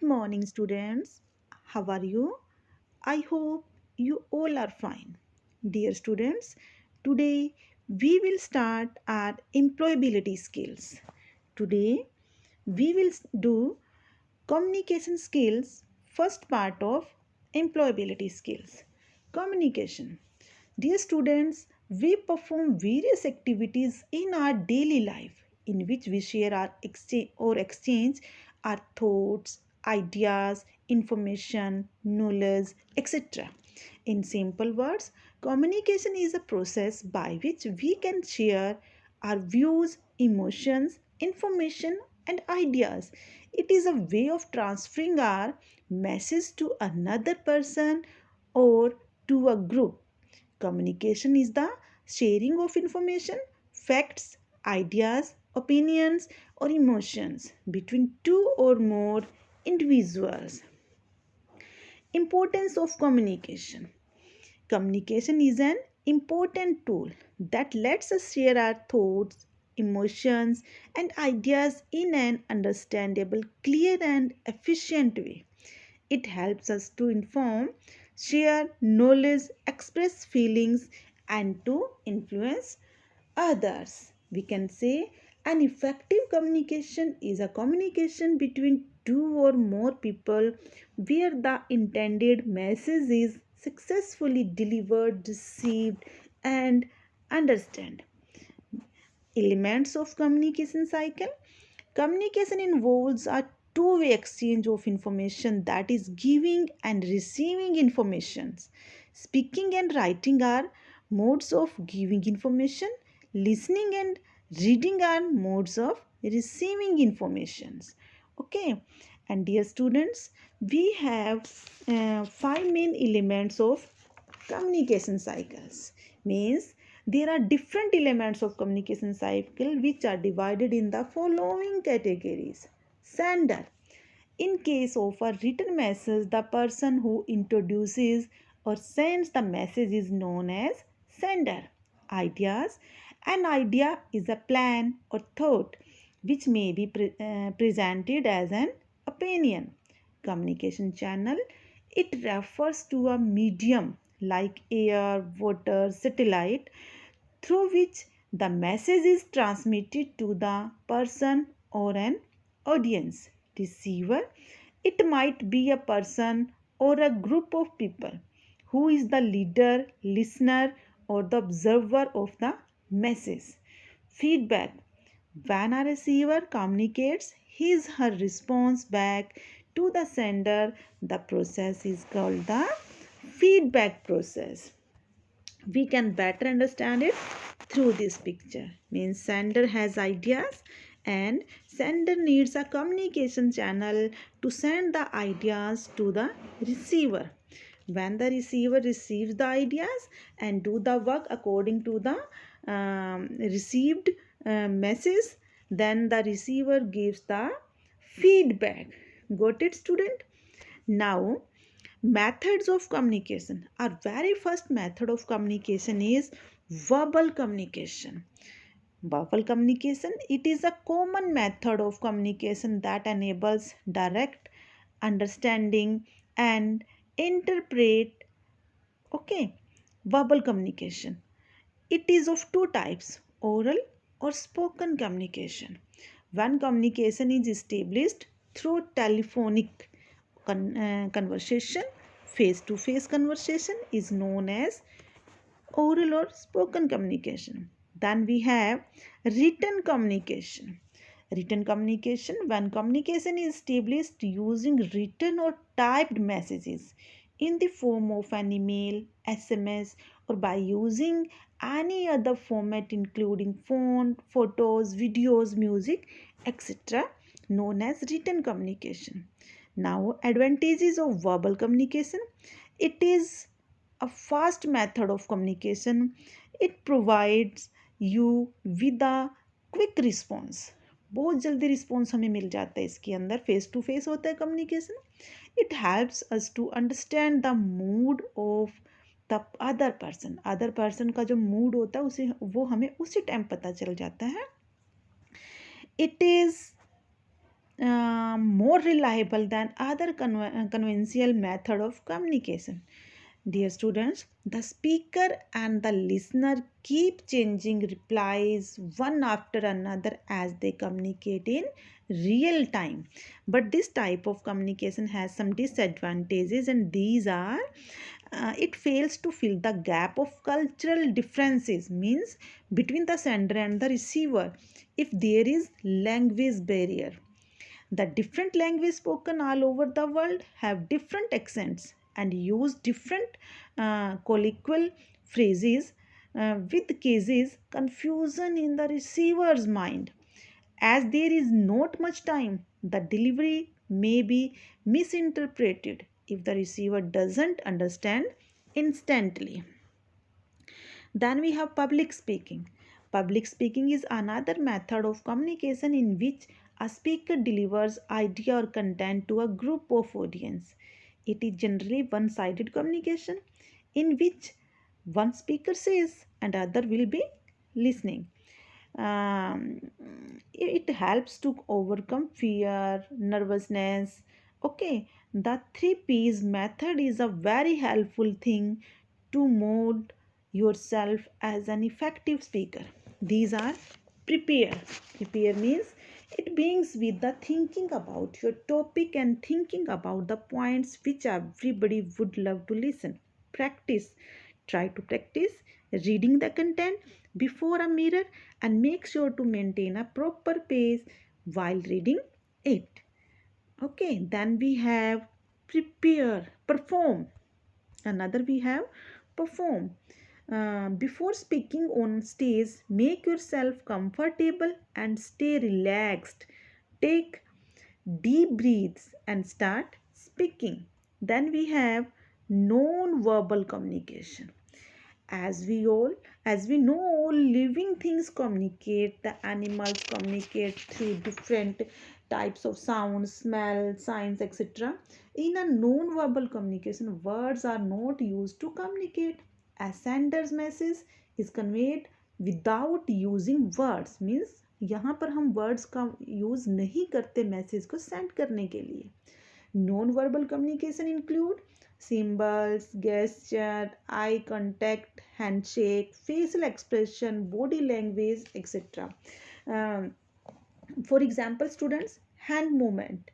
morning, students. How are you? I hope you all are fine. Dear students, today we will start our employability skills. Today we will do communication skills, first part of employability skills. Communication. Dear students, we perform various activities in our daily life in which we share our exchange our thoughts, ideas, information, knowledge, etc. In simple words, communication is a process by which we can share our views, emotions, information, and ideas. It is a way of transferring our message to another person or to a group. Communication is the sharing of information, facts, ideas, opinions, or emotions between two or more individuals. Importance of communication. Communication is an important tool that lets us share our thoughts, emotions, and ideas in an understandable, clear, and efficient way. It helps us to inform, share knowledge, express feelings, and to influence others. We can say an effective communication is a communication between two or more people where the intended message is successfully delivered, received, and understood. Elements of communication cycle. Communication involves a two-way exchange of information, that is giving and receiving informations. Speaking and writing are modes of giving information. Listening and reading are modes of receiving informations. Okay, and dear students, we have five main elements of communication cycles. Means there are different elements of communication cycle which are divided in the following categories. Sender. In case of a written message, the person who introduces or sends the message is known as sender. Ideas. An idea is a plan or thought which may be presented as an opinion. Communication channel. It refers to a medium like air, water, satellite through which the message is transmitted to the person or an audience. Receiver. It might be a person or a group of people who is the leader, listener, or the observer of the message. Feedback. When a receiver communicates her response back to the sender, the process is called the feedback process. We can better understand it through this picture. Means sender has ideas and sender needs a communication channel to send the ideas to the receiver. When the receiver receives the ideas and do the work according to the received message, then the receiver gives the feedback. Got it, student? Now methods of communication. Our very first method of communication is verbal communication. Verbal communication, it is a common method of communication that enables direct understanding and interpret. Okay, verbal communication, it is of two types, oral or spoken communication. When communication is established through telephonic conversation, face to face conversation is known as oral or spoken communication. Then we have written communication. Written communication, when communication is established using written or typed messages in the form of an email, SMS, or by using any other format including phone, photos, videos, music, etc., known as written communication. Now, advantages of verbal communication. It is a fast method of communication. It provides you with a quick response. बहुत जल्दी response हमें मिल जाता है इसके अंदर. Face to face होता है communication. It helps us to understand the mood of the other person का जो मूड होता है उसे वो हमें उसी टाइम पता चल जाता है. It is more reliable than other conventional method of communication. Dear students, the speaker and the listener keep changing replies one after another as they communicate in real time. But this type of communication has some disadvantages, and these are it fails to fill the gap of cultural differences, means between the sender and the receiver. If there is language barrier, the different language spoken all over the world have different accents and use different colloquial phrases, with cases confusion in the receiver's mind. As there is not much time, the delivery may be misinterpreted if the receiver doesn't understand instantly. Then we have public speaking. Public speaking is another method of communication in which a speaker delivers idea or content to a group of audience. It is generally one-sided communication in which one speaker says and other will be listening. um, it helps to overcome fear, nervousness. Okay, the 3 P's method is a very helpful thing to mold yourself as an effective speaker. These are prepare. Prepare means it begins with the thinking about your topic and thinking about the points which everybody would love to listen. Practice. Try to practice reading the content before a mirror and make sure to maintain a proper pace while reading it. Okay, then we have prepare, perform. Another we have perform. Before speaking on stage, make yourself comfortable and stay relaxed. Take deep breaths and start speaking. Then we have non-verbal communication. As we know, all living things communicate. The animals communicate through different types of sounds, smell, signs, etc. In a non-verbal communication, words are not used to communicate. A sender's message is conveyed without using words, means यहाँ पर हम words का use नहीं करते message को send करने के लिए. Non verbal communication include symbols, gesture, eye contact, handshake, facial expression, body language, etc. Um, for example, students, hand movement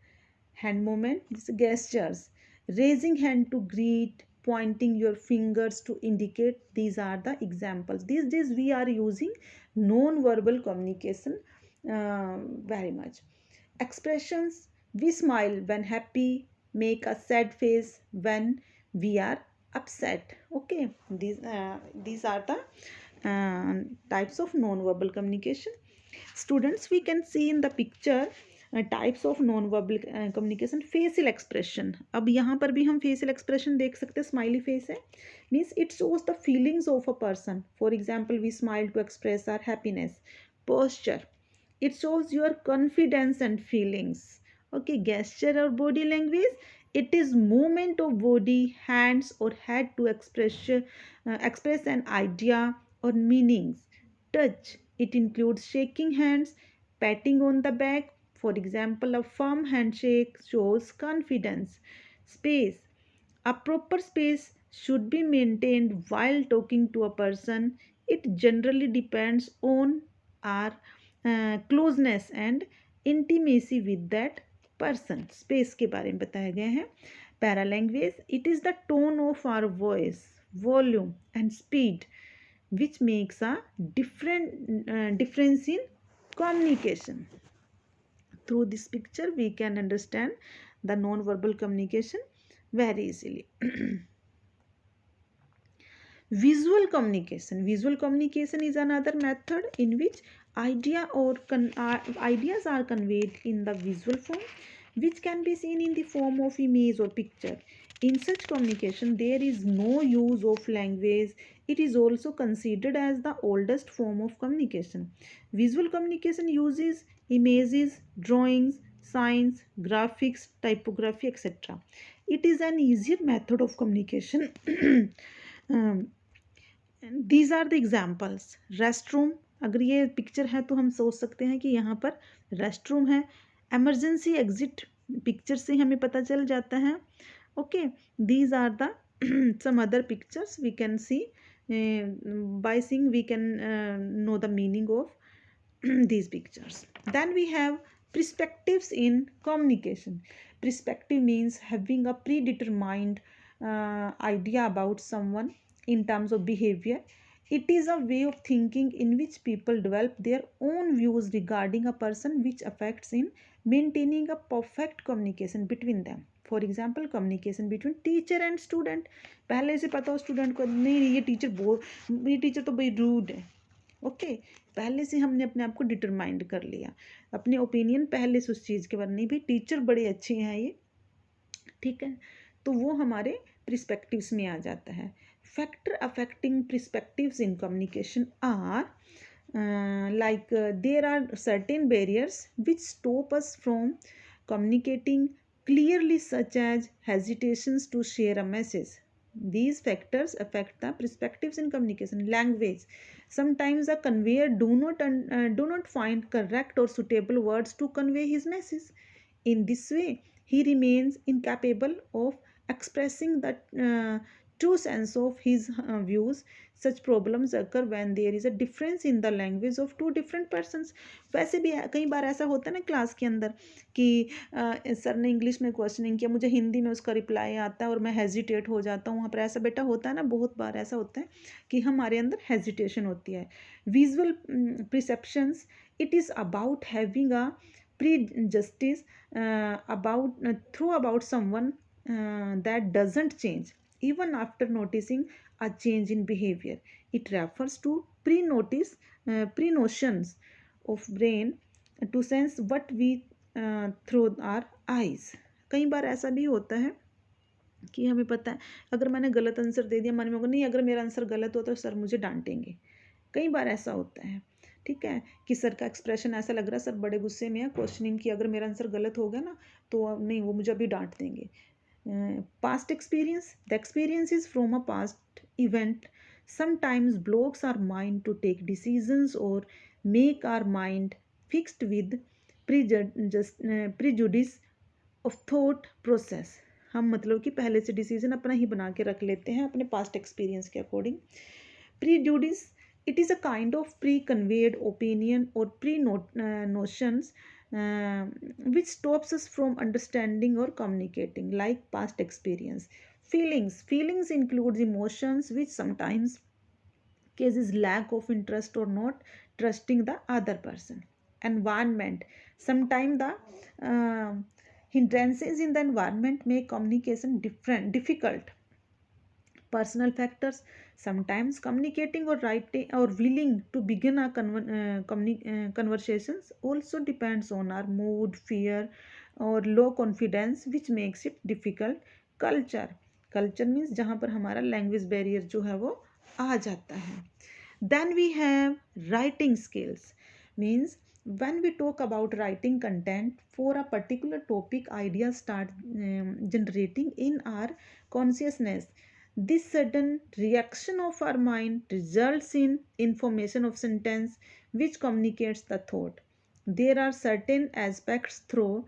is gestures, raising hand to greet, pointing your fingers to indicate. These are the examples. These days we are using non-verbal communication very much. Expressions: we smile when happy, make a sad face when we are upset. Okay, these are the types of non-verbal communication. Students, we can see in the picture types of non verbal communication. Facial expression, अब यहाँ पर भी हम facial expression देख सकते हैं. Smiley face है, means it shows the feelings of a person. For example, we smile to express our happiness. Posture, it shows your confidence and feelings. Okay, gesture or body language, it is movement of body, hands or head to express an idea or meanings. Touch, it includes shaking hands, patting on the back. For example, a firm handshake shows confidence. Space, a proper space should be maintained while talking to a person. It generally depends on our closeness and intimacy with that person. Space के बारे में बताया गया है. Paralangage, it is the tone of our voice, volume and speed which makes a difference in communication. Through this picture we can understand the non-verbal communication very easily. Visual communication. Visual communication is another method in which ideas are conveyed in the visual form, which can be seen in the form of image or picture. In such communication, there is no use of language. It is also considered as the oldest form of communication. Visual communication uses images, drawings, signs, graphics, typography, etc. It is an easier method of communication. um, these are the examples. Rest room, अगर ये picture है तो हम सोच सकते हैं कि यहाँ पर रेस्ट रूम है. एमरजेंसी एग्जिट पिक्चर से हमें पता चल जाता है. Okay, these are the some other pictures we can see. By seeing we can know the meaning of these pictures. Then we have perspectives in communication. Perspective means having a predetermined idea about someone in terms of behavior. It is a way of thinking in which people develop their own views regarding a person, which affects in maintaining a perfect communication between them. For example communication between teacher and student. पहले से पता हो student को, नहीं ये teacher तो भाई rude है. ओके, पहले से हमने अपने आप को डिटरमाइंड कर लिया, अपने ओपिनियन पहले से उस चीज़ के बारे में, नहीं भाई टीचर बड़े अच्छे हैं ये, ठीक है, तो वो हमारे प्रिस्पेक्टिव्स में आ जाता है. Factor affecting perspectives in communication are like there are certain barriers which stop us from communicating clearly, such as hesitations to share a message. These factors affect the perspectives in communication. Language. Sometimes a conveyor do not find correct or suitable words to convey his message. In this way, he remains incapable of expressing the true sense of his views. Such problems occur when there is a difference in the language of two different persons. वैसे भी कई बार ऐसा होता है ना class के अंदर कि सर ने इंग्लिश में क्वेश्चनिंग किया, मुझे हिंदी में उसका रिप्लाई आता है और मैं हेजिटेट हो जाता हूँ. वहाँ पर ऐसा बेटा होता है ना, बहुत बार ऐसा होता है कि हमारे अंदर हेजिटेशन होती है. Visual perceptions, it is about having a prejudice about someone that doesn't change even after noticing a change in behavior. It refers to pre-notions of brain to sense what we through our eyes. कई बार ऐसा भी होता है कि हमें पता है अगर मैंने गलत आंसर दे दिया, मन में होगा नहीं अगर मेरा आंसर गलत होता तो सर मुझे डांटेंगे. कई बार ऐसा होता है, ठीक है, कि सर का एक्सप्रेशन ऐसा लग रहा है सर बड़े गुस्से में है, क्वेश्चनिंग की अगर मेरा आंसर गलत हो गया ना तो नहीं वो मुझे अभी डांट देंगे. Past experience, the experience is from a past event sometimes blocks our mind to take decisions और make our mind fixed with prejudice of thought process. हम मतलब कि पहले से डिसीजन अपना ही बना के रख लेते हैं अपने पास्ट एक्सपीरियंस के according. Prejudice, it is a kind of pre-conveyed opinion or pre-notions which stops us from understanding or communicating, like past experience. Feelings includes emotions which sometimes causes lack of interest or not trusting the other person. Environment, sometimes the hindrances in the environment make communication difficult. Personal factors, sometimes communicating or writing or willing to begin a conversations also depends on our mood, fear or low confidence which makes it difficult. Culture means जहाँ पर हमारा language barrier जो है वो आ जाता है. Then we have writing skills, means when we talk about writing content for a particular topic, ideas start generating in our consciousness. This sudden reaction of our mind results in information of sentence which communicates the thought. There are certain aspects through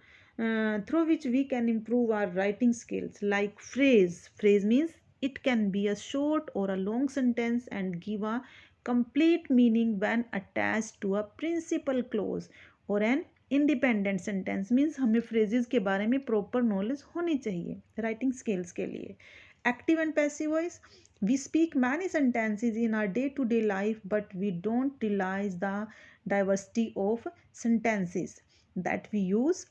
which we can improve our writing skills, like phrase. Phrase means it can be a short or a long sentence and give a complete meaning when attached to a principal clause or an independent sentence. Means हमें phrases के बारे में proper knowledge होनी चाहिए writing skills के लिए. Active and passive voice. We speak many sentences in our day-to-day life, but we don't realize the diversity of sentences that we use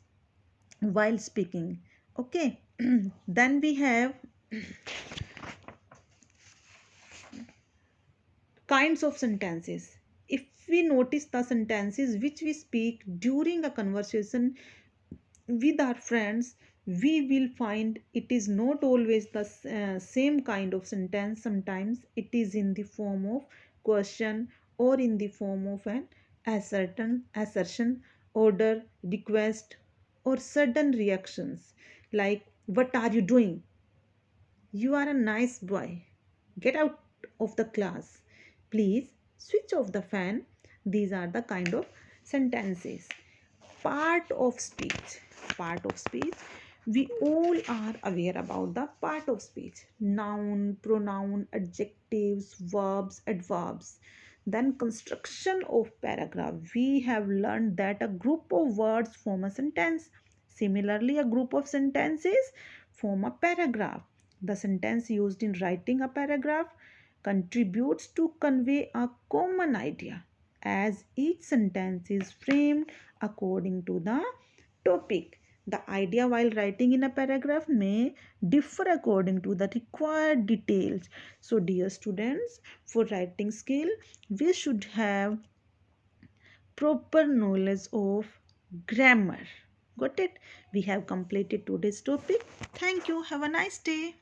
while speaking. Okay. Then we have kinds of sentences. If we notice the sentences which we speak during a conversation with our friends, we will find it is not always the same kind of sentence. Sometimes it is in the form of question or in the form of an assertion, order, request or sudden reactions, like what are you doing, you are a nice boy, get out of the class, please switch off the fan. These are the kind of sentences. part of speech. Part of speech, we all are aware about the part of speech: noun, pronoun, adjectives, verbs, adverbs. Then construction of paragraph, we have learned that a group of words form a sentence. Similarly, a group of sentences form a paragraph. The sentence used in writing a paragraph contributes to convey a common idea, as each sentence is framed according to the topic. The idea while writing in a paragraph may differ according to the required details. So, dear students, for writing skill, we should have proper knowledge of grammar. Got it? We have completed today's topic. Thank you. Have a nice day.